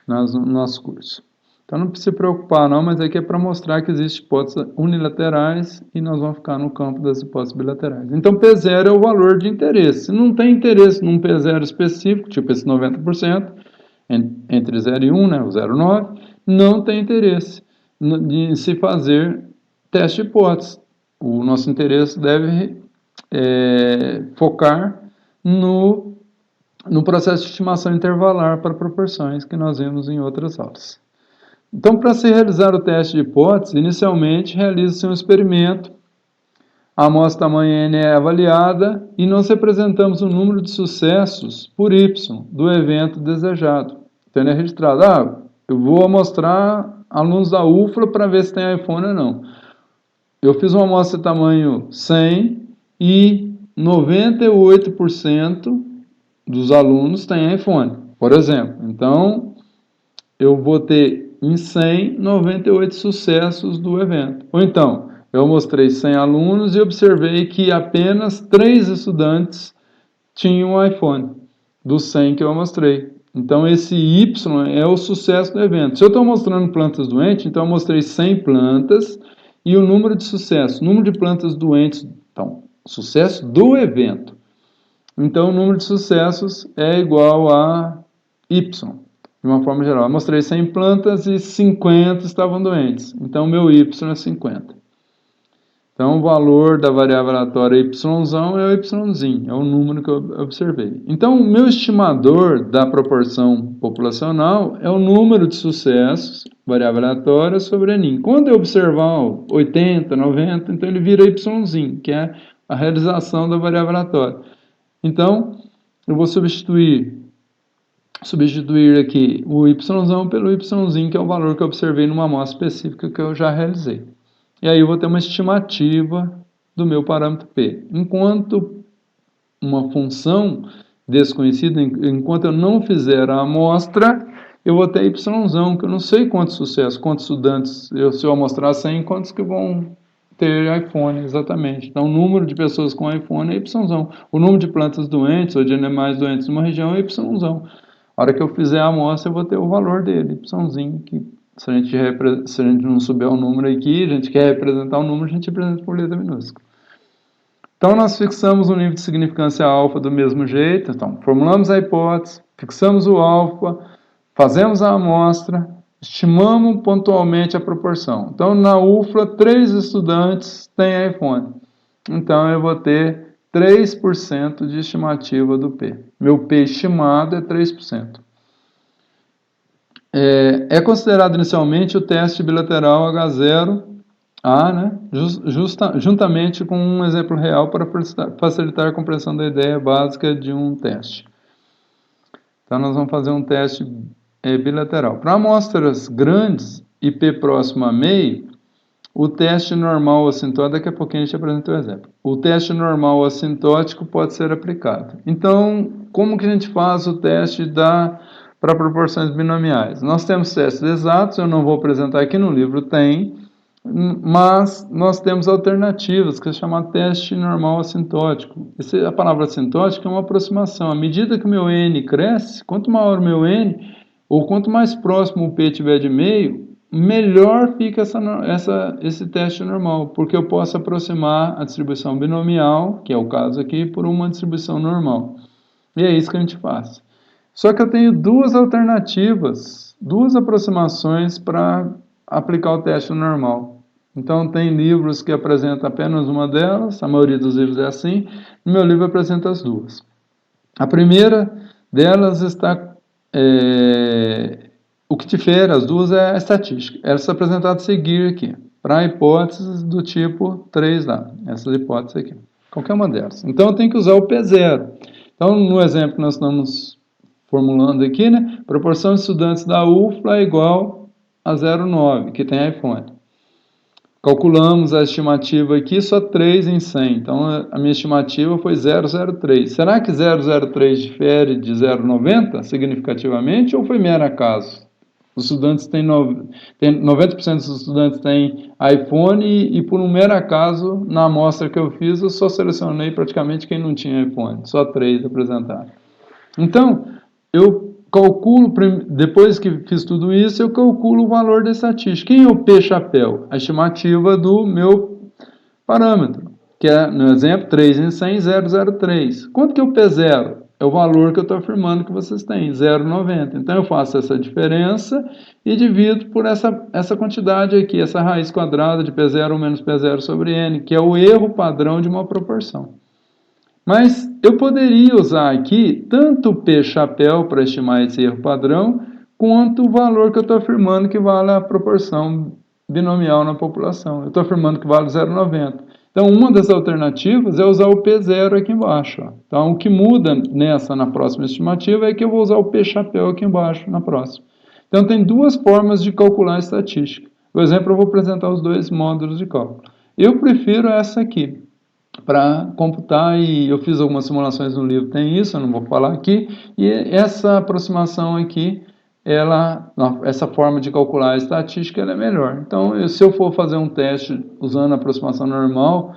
no nosso curso. Então não precisa se preocupar não, mas aqui é para mostrar que existem hipóteses unilaterais e nós vamos ficar no campo das hipóteses bilaterais. Então P0 é o valor de interesse. Se não tem interesse num P0 específico, tipo esse 90%, entre 0 e 1, né, o 0,9, não tem interesse de se fazer teste de hipótese. O nosso interesse deve focar no processo de estimação intervalar para proporções que nós vimos em outras aulas. Então, para se realizar o teste de hipótese, inicialmente realiza-se um experimento a amostra tamanho N é avaliada e nós representamos o número de sucessos por Y do evento desejado. Então, ele é registrado. Eu vou amostrar alunos da UFLA para ver se tem iPhone ou não. Eu fiz uma amostra tamanho 100 e 98% dos alunos têm iPhone, por exemplo. Então, eu vou ter em 100, 98 sucessos do evento. Ou então, eu mostrei 100 alunos e observei que apenas 3 estudantes tinham um iPhone, dos 100 que eu mostrei. Então, esse Y é o sucesso do evento. Se eu estou mostrando plantas doentes, então eu mostrei 100 plantas e o número de sucesso, número de plantas doentes, então, sucesso do evento. Então, o número de sucessos é igual a Y, de uma forma geral. Eu mostrei 100 plantas e 50 estavam doentes. Então, meu Y é 50. Então, o valor da variável aleatória YZ é o YZ, é o número que eu observei. Então, o meu estimador da proporção populacional é o número de sucessos, variável aleatória, sobre N. Quando eu observar 80, 90, então ele vira YZ, que é a realização da variável aleatória. Então, eu vou substituir aqui o YZ pelo YZ, que é o valor que eu observei numa amostra específica que eu já realizei. E aí eu vou ter uma estimativa do meu parâmetro P. Enquanto uma função desconhecida, enquanto eu não fizer a amostra, eu vou ter YZ, que eu não sei quantos sucessos, quantos estudantes, se eu amostrar 100, quantos que vão ter iPhone, exatamente. Então, o número de pessoas com iPhone é YZ. O número de plantas doentes ou de animais doentes numa região é YZ. A hora que eu fizer a amostra, eu vou ter o valor dele, YZ, que se a gente não souber o número aqui, a gente quer representar o número, a gente representa por letra minúscula. Então, nós fixamos o nível de significância alfa do mesmo jeito. Então, formulamos a hipótese, fixamos o alfa, fazemos a amostra, estimamos pontualmente a proporção. Então, na UFLA, 3 estudantes têm iPhone. Então, eu vou ter 3% de estimativa do P. Meu P estimado é 3%. É considerado inicialmente o teste bilateral H0A, né, juntamente com um exemplo real para facilitar a compreensão da ideia básica de um teste. Então, nós vamos fazer um teste bilateral. Para amostras grandes e P próximo a meio, o teste normal assintótico, daqui a pouquinho a gente apresenta o exemplo. O teste normal assintótico pode ser aplicado. Então, como que a gente faz o teste para proporções binomiais? Nós temos testes exatos, eu não vou apresentar aqui no livro, tem, mas nós temos alternativas, que é chamado teste normal assintótico. A palavra assintótico é uma aproximação. À medida que o meu N cresce, quanto maior o meu N, ou quanto mais próximo o P estiver de meio, melhor fica esse teste normal, porque eu posso aproximar a distribuição binomial, que é o caso aqui, por uma distribuição normal. E é isso que a gente faz. Só que eu tenho duas alternativas, duas aproximações para aplicar o teste normal. Então, tem livros que apresentam apenas uma delas, a maioria dos livros é assim, no meu livro apresenta as duas. A primeira delas está... o que difere as duas é a estatística. Ela está apresentada a seguir aqui, para hipóteses do tipo 3 lá, essas hipóteses aqui, qualquer uma delas. Então, eu tenho que usar o P0. Então, no exemplo que nós estamos formulando aqui, né, proporção de estudantes da UFLA é igual a 0,9, que tem iPhone. Calculamos a estimativa aqui, só 3 em 100. Então, a minha estimativa foi 0,03. Será que 0,03 difere de 0,90 significativamente ou foi mero acaso? Os estudantes 90% dos estudantes têm iPhone e por um mero acaso, na amostra que eu fiz, eu só selecionei praticamente quem não tinha iPhone. Só 3 apresentaram. Então, eu calculo, depois que fiz tudo isso, eu calculo o valor da estatística. Quem é o P-chapéu? A estimativa do meu parâmetro, que é, no exemplo, 3 em 100, 0,03. Quanto que é o P0? É o valor que eu estou afirmando que vocês têm, 0,90. Então, eu faço essa diferença e divido por essa quantidade aqui, essa raiz quadrada de P0 menos P0 sobre N, que é o erro padrão de uma proporção. Mas eu poderia usar aqui tanto o P-chapéu para estimar esse erro padrão, quanto o valor que eu estou afirmando que vale a proporção binomial na população. Eu estou afirmando que vale 0,90. Então, uma das alternativas é usar o P0 aqui embaixo. Ó. Então, o que muda na próxima estimativa é que eu vou usar o P chapéu aqui embaixo na próxima. Então, tem duas formas de calcular a estatística. Por exemplo, eu vou apresentar os dois módulos de cálculo. Eu prefiro essa aqui para computar, e eu fiz algumas simulações no livro, tem isso, eu não vou falar aqui, e essa aproximação aqui, essa forma de calcular a estatística, ela é melhor. Então, se eu for fazer um teste usando a aproximação normal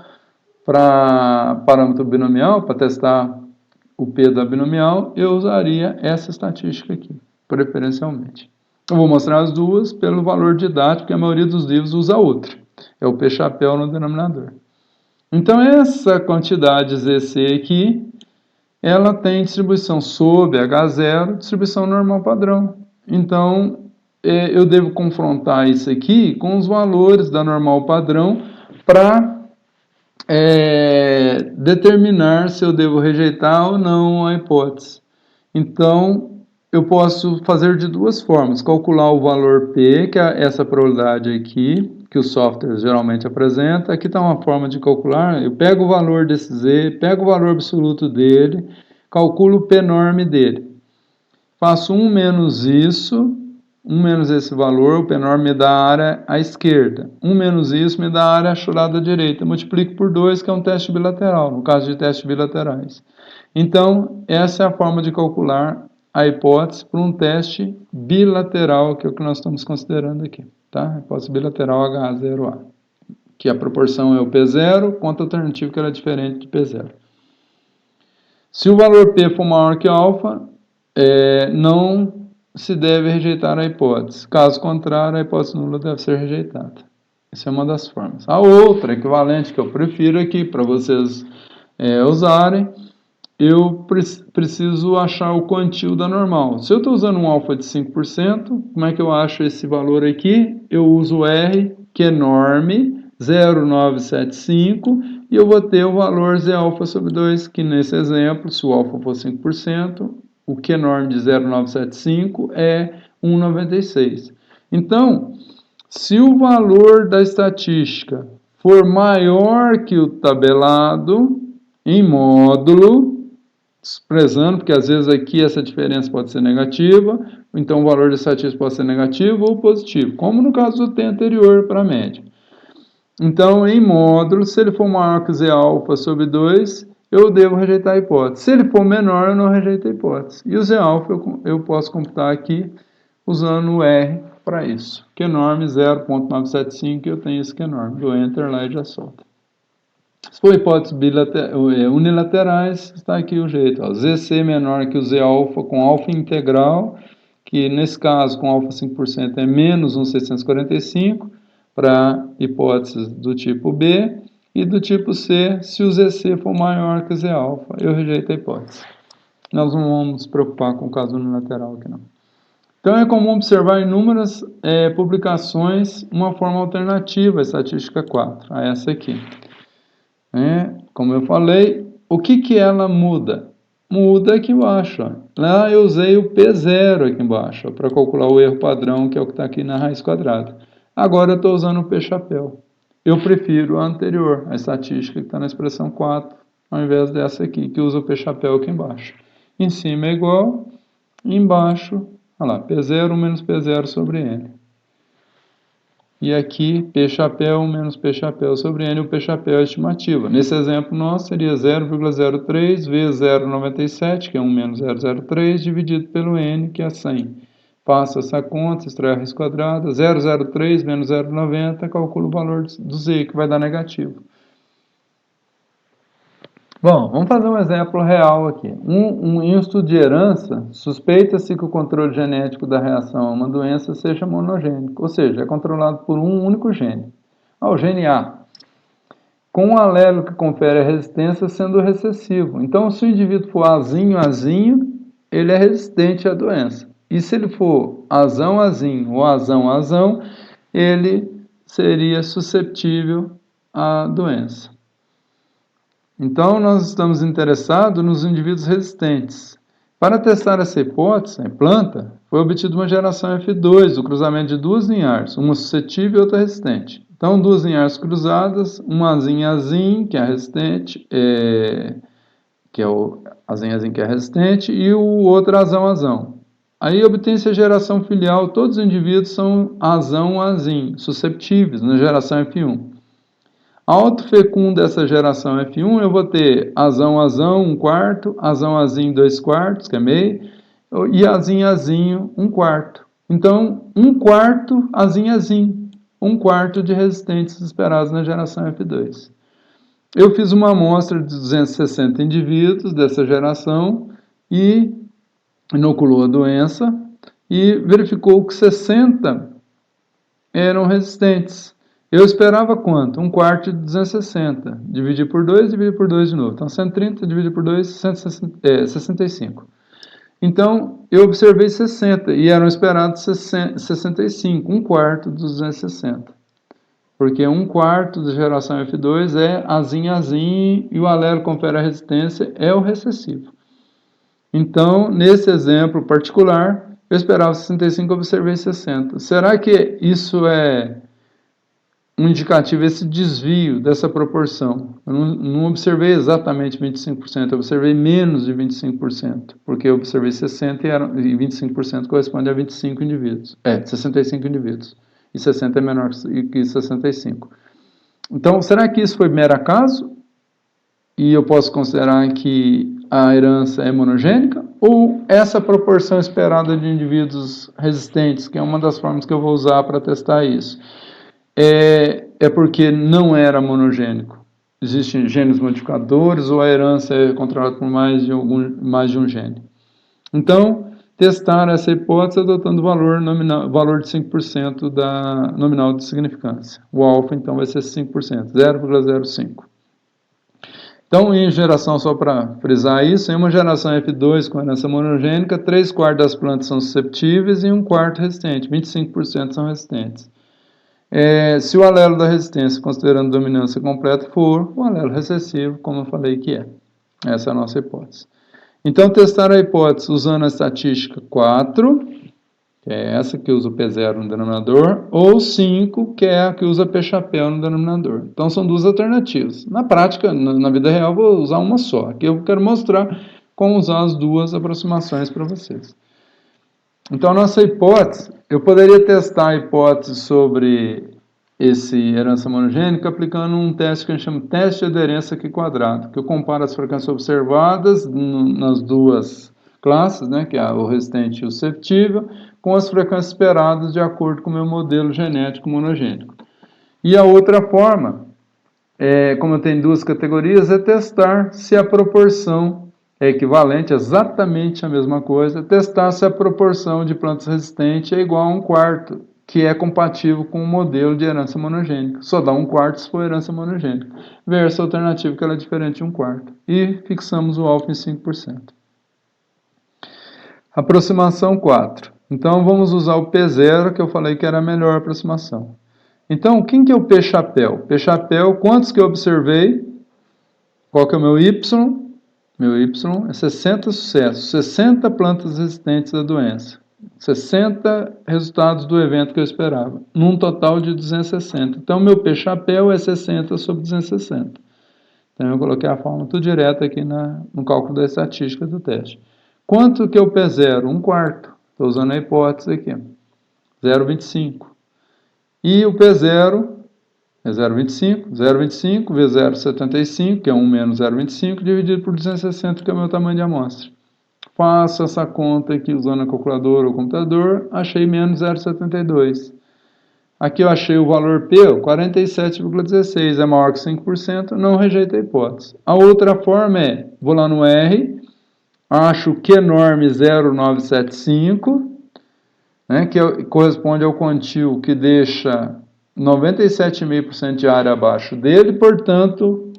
para parâmetro binomial, para testar o P da binomial, eu usaria essa estatística aqui, preferencialmente. Eu vou mostrar as duas pelo valor didático, que a maioria dos livros usa outra. É o P chapéu no denominador. Então, essa quantidade ZC aqui, ela tem distribuição sob H0, distribuição normal padrão. Então, eu devo confrontar isso aqui com os valores da normal padrão para determinar se eu devo rejeitar ou não a hipótese. Então, eu posso fazer de duas formas. Calcular o valor P, que é essa probabilidade aqui, que o software geralmente apresenta. Aqui está uma forma de calcular. Eu pego o valor desse Z, pego o valor absoluto dele, calculo o P-norm dele. Faço 1 menos isso, 1 menos esse valor, o P-norm me dá a área à esquerda. 1 menos isso me dá a área achurada à direita. Multiplico por 2, que é um teste bilateral, no caso de testes bilaterais. Então, essa é a forma de calcular a hipótese para um teste bilateral, que é o que nós estamos considerando aqui. Tá? Hipótese bilateral H0A, que a proporção é o P0 contra a alternativa que ela é diferente de P0. Se o valor P for maior que alfa, não se deve rejeitar a hipótese. Caso contrário, a hipótese nula deve ser rejeitada. Essa é uma das formas. A outra, equivalente, que eu prefiro aqui para vocês usarem, eu preciso achar o quantio da normal. Se eu estou usando um alfa de 5%, como é que eu acho esse valor aqui? Eu uso R, que é norm, 0,975, e eu vou ter o valor Z alfa sobre 2, que nesse exemplo, se o alfa for 5%, o Q norm de 0,975 é 1,96. Então, se o valor da estatística for maior que o tabelado em módulo, desprezando, porque às vezes aqui essa diferença pode ser negativa, então o valor da estatística pode ser negativo ou positivo, como no caso do T anterior para a média. Então, em módulo, se ele for maior que Z alfa sobre 2, eu devo rejeitar a hipótese. Se ele for menor, eu não rejeito a hipótese. E o Z alfa eu posso computar aqui usando o R para isso. Qnorm 0,975, eu tenho esse Qnorm. Dou Enter lá e já solta. Se for hipóteses unilaterais, está aqui o jeito. Ó. ZC menor que o Z alfa com alfa integral, que nesse caso com alfa 5% é menos 1,645, para hipóteses do tipo B, e do tipo C, se o ZC for maior que o Z alfa, eu rejeito a hipótese. Nós não vamos nos preocupar com o caso unilateral aqui não. Então é comum observar em inúmeras publicações uma forma alternativa à estatística 4, a essa aqui. Como eu falei, o que ela muda? Muda aqui embaixo. Ó. Lá eu usei o P0 aqui embaixo, para calcular o erro padrão, que é o que está aqui na raiz quadrada. Agora eu estou usando o P chapéu. Eu prefiro a anterior, a estatística que está na expressão 4, ao invés dessa aqui, que usa o P chapéu aqui embaixo. Em cima é igual, embaixo, olha lá, P0 menos P0 sobre N. E aqui, P chapéu menos P chapéu sobre N, o P chapéu é a estimativa. Nesse exemplo nosso, seria 0,03 vezes 0,97, que é 1 menos 0,03, dividido pelo N, que é 100. Faço essa conta, extrai a raiz quadrada, 0,03 menos 0,90, calculo o valor do Z, que vai dar negativo. Bom, vamos fazer um exemplo real aqui. Em um estudo de herança, suspeita-se que o controle genético da reação a uma doença seja monogênico, ou seja, é controlado por um único gene. O gene A, com um alelo que confere a resistência sendo recessivo. Então, se o indivíduo for azinho, ele é resistente à doença. E se ele for azão, ou azão, ele seria susceptível à doença. Então, nós estamos interessados nos indivíduos resistentes. Para testar essa hipótese, em planta, foi obtida uma geração F2, o cruzamento de duas linhares, uma suscetível e outra resistente. Então, duas linhares cruzadas, uma azinha-azim, que é a resistente, que é o azinha-azim que é resistente, e o outro azão-azão. Aí obtém-se a geração filial, todos os indivíduos são azão-azim, susceptíveis na geração F1. Autofecundo dessa geração F1, eu vou ter azão-azão, 1/4, azão-azim, 2/4, que é meio, e azinho-azinho, 1/4. Então, 1/4 azinho-azim, 1/4 de resistentes esperados na geração F2. Eu fiz uma amostra de 260 indivíduos dessa geração e inoculou a doença e verificou que 60 eram resistentes. Eu esperava quanto? 1/4 de 260. Dividir por 2, dividir por 2 de novo. Então, 130 dividir por 2, 65. Então, eu observei 60 e eram esperados 65, 1/4 dos 260. Porque 1/4 da geração F2 é azinho-azim e o alelo confere a resistência é o recessivo. Então, nesse exemplo particular, eu esperava 65 e observei 60. Será que isso é um indicativo, esse desvio dessa proporção? Eu não observei exatamente 25%, eu observei menos de 25%, porque eu observei 60 e 25% corresponde a 25 indivíduos. 65 indivíduos. E 60 é menor que 65. Então, será que isso foi mero acaso? E eu posso considerar que a herança é monogênica? Ou essa proporção esperada de indivíduos resistentes, que é uma das formas que eu vou usar para testar isso, é porque não era monogênico? Existem genes modificadores ou a herança é controlada por mais de um gene? Então, testar essa hipótese adotando o valor de 5% da nominal de significância. O alfa, então, vai ser 5%, 0,05. Então, em geração, só para frisar isso, em uma geração F2 com herança monogênica, 3/4 das plantas são susceptíveis e 1/4 resistente, 25% são resistentes. Se o alelo da resistência, considerando dominância completa, for o alelo recessivo, como eu falei que é. Essa é a nossa hipótese. Então, testar a hipótese usando a estatística 4, que é essa que usa o P0 no denominador, ou 5, que é a que usa P-chapéu no denominador. Então, são duas alternativas. Na prática, na vida real, eu vou usar uma só. Aqui eu quero mostrar como usar as duas aproximações para vocês. Então, a nossa hipótese, eu poderia testar a hipótese sobre esse herança monogênica aplicando um teste que a gente chama de teste de aderência aqui quadrado, que eu comparo as frequências observadas nas duas classes, né, que é o resistente e o susceptível, com as frequências esperadas de acordo com o meu modelo genético monogênico. E a outra forma, como eu tenho duas categorias, é testar se a proporção é equivalente, exatamente a mesma coisa, testar se a proporção de plantas resistentes é igual a 1/4, que é compatível com o modelo de herança monogênica. Só dá 1/4 se for herança monogênica. Versus a alternativa que ela é diferente de 1/4. E fixamos o alfa em 5%. Aproximação 4. Então, vamos usar o P0, que eu falei que era a melhor aproximação. Então, quem que é o P-chapéu? P-chapéu, quantos que eu observei? Qual que é o meu Y? Meu Y é 60 sucessos, 60 plantas resistentes à doença. 60 resultados do evento que eu esperava, num total de 260. Então, meu P-chapéu é 60 sobre 260. Então, eu coloquei a fórmula tudo direto aqui no cálculo da estatística do teste. Quanto que é o P0? 1/4. Estou usando a hipótese aqui. 0,25. E o P0 é 0,25. 0,25 vezes 0,75, que é 1 menos 0,25, dividido por 260, que é o meu tamanho de amostra. Faço essa conta aqui usando a calculadora ou o computador, achei menos 0,72. Aqui eu achei o valor P, 47,16, é maior que 5%, não rejeito a hipótese. A outra forma vou lá no R, acho o Q-norm 0,975, né, que corresponde ao quantil que deixa 97,5% de área abaixo dele, portanto,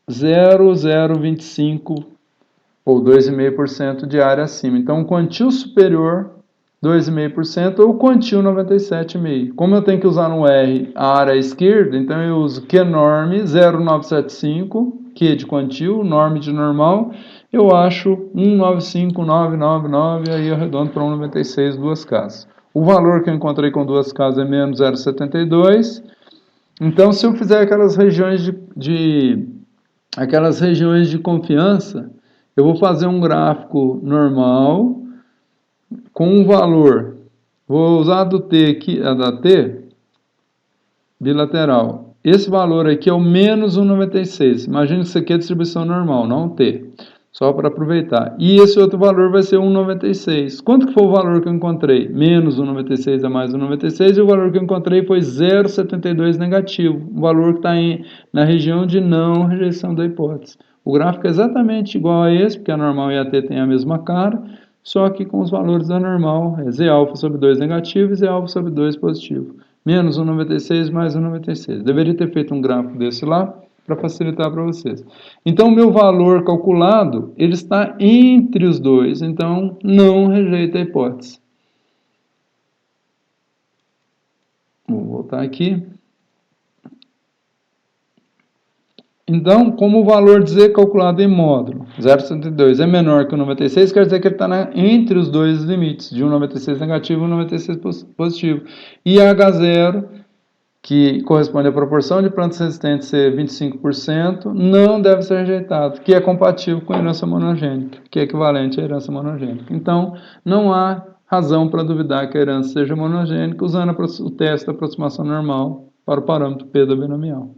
0,025 ou 2,5% de área acima. Então, o quantil superior, 2,5%, ou o quantil 97,5%. Como eu tenho que usar no R a área esquerda, então eu uso Q-norm 0,975, Q de quantil, norm de normal, eu acho 1,95999, aí eu arredondo para 1,96, duas casas. O valor que eu encontrei com duas casas é menos 0,72. Então, se eu fizer aquelas regiões de confiança, eu vou fazer um gráfico normal com um valor. Vou usar do T aqui, a da T, bilateral. Esse valor aqui é o menos 1,96. Imagina que isso aqui é a distribuição normal, não T. Só para aproveitar. E esse outro valor vai ser 1,96. Quanto que foi o valor que eu encontrei? Menos 1,96 a mais 1,96. E o valor que eu encontrei foi 0,72 negativo. O valor que está na região de não rejeição da hipótese. O gráfico é exatamente igual a esse, porque a normal e a T têm a mesma cara, só que com os valores da normal. É Z alfa sobre 2 negativo e Z alfa sobre 2 positivo. Menos 1,96 mais 1,96. Deveria ter feito um gráfico desse lá, para facilitar para vocês. Então, o meu valor calculado, ele está entre os dois, então não rejeita a hipótese. Vou voltar aqui. Então, como o valor de Z calculado em módulo 0,62 é menor que o 96, quer dizer que ele está entre os dois limites, de 1,96 negativo e 1,96 positivo. E H0, que corresponde à proporção de plantas resistentes ser 25%, não deve ser rejeitado, que é compatível com a herança monogênica, que é equivalente à herança monogênica. Então, não há razão para duvidar que a herança seja monogênica usando o teste da aproximação normal para o parâmetro P da binomial.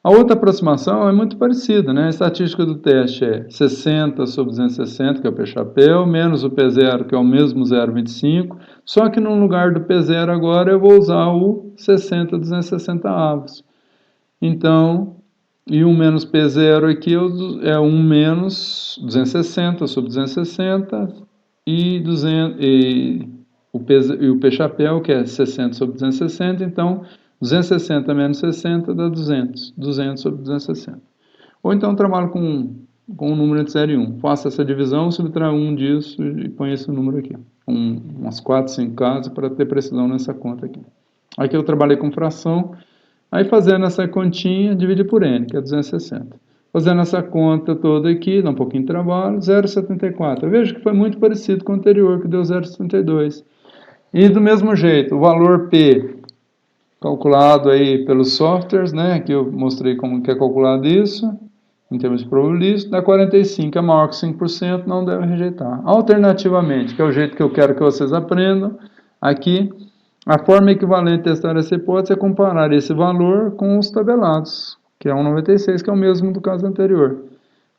A outra aproximação é muito parecida, né? A estatística do teste é 60 sobre 260, que é o P-chapéu, menos o P0, que é o mesmo 0,25, só que no lugar do P0 agora eu vou usar o 60 260 avos. Então, e o menos P0 aqui é 1 menos 260 sobre 260 e o P-chapéu, que é 60 sobre 260, então 260 menos 60 dá 200. 200 sobre 260. Ou então trabalho com um número entre 0 e 1. Faço essa divisão, subtraio 1 disso e ponho esse número aqui. Umas 4, 5 casas para ter precisão nessa conta aqui. Aqui eu trabalhei com fração. Aí fazendo essa continha, divide por n, que é 260. Fazendo essa conta toda aqui, dá um pouquinho de trabalho, 0,74. Veja que foi muito parecido com o anterior, que deu 0,72. E do mesmo jeito, o valor P calculado aí pelos softwares, né? Aqui eu mostrei como que é calculado isso, em termos de probabilística, dá 45, é maior que 5%, não deve rejeitar. Alternativamente, que é o jeito que eu quero que vocês aprendam, aqui, a forma equivalente de testar essa hipótese é comparar esse valor com os tabelados, que é 1,96, que é o mesmo do caso anterior.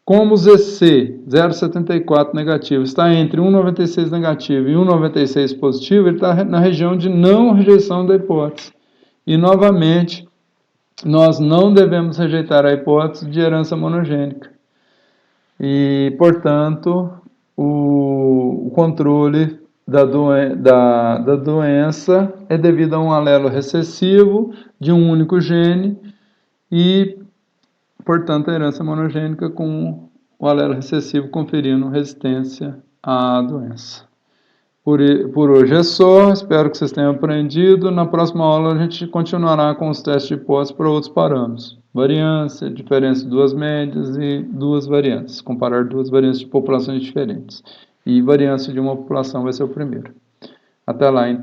Como o ZC 0,74 negativo está entre 1,96 negativo e 1,96 positivo, ele está na região de não rejeição da hipótese. E, novamente, nós não devemos rejeitar a hipótese de herança monogênica. E, portanto, o controle da doença é devido a um alelo recessivo de um único gene e, portanto, a herança monogênica com o alelo recessivo conferindo resistência à doença. Por hoje é só, espero que vocês tenham aprendido. Na próxima aula a gente continuará com os testes de hipótese para outros parâmetros. Variância, diferença de duas médias e duas variâncias. Comparar duas variâncias de populações diferentes. E variância de uma população vai ser o primeiro. Até lá, então.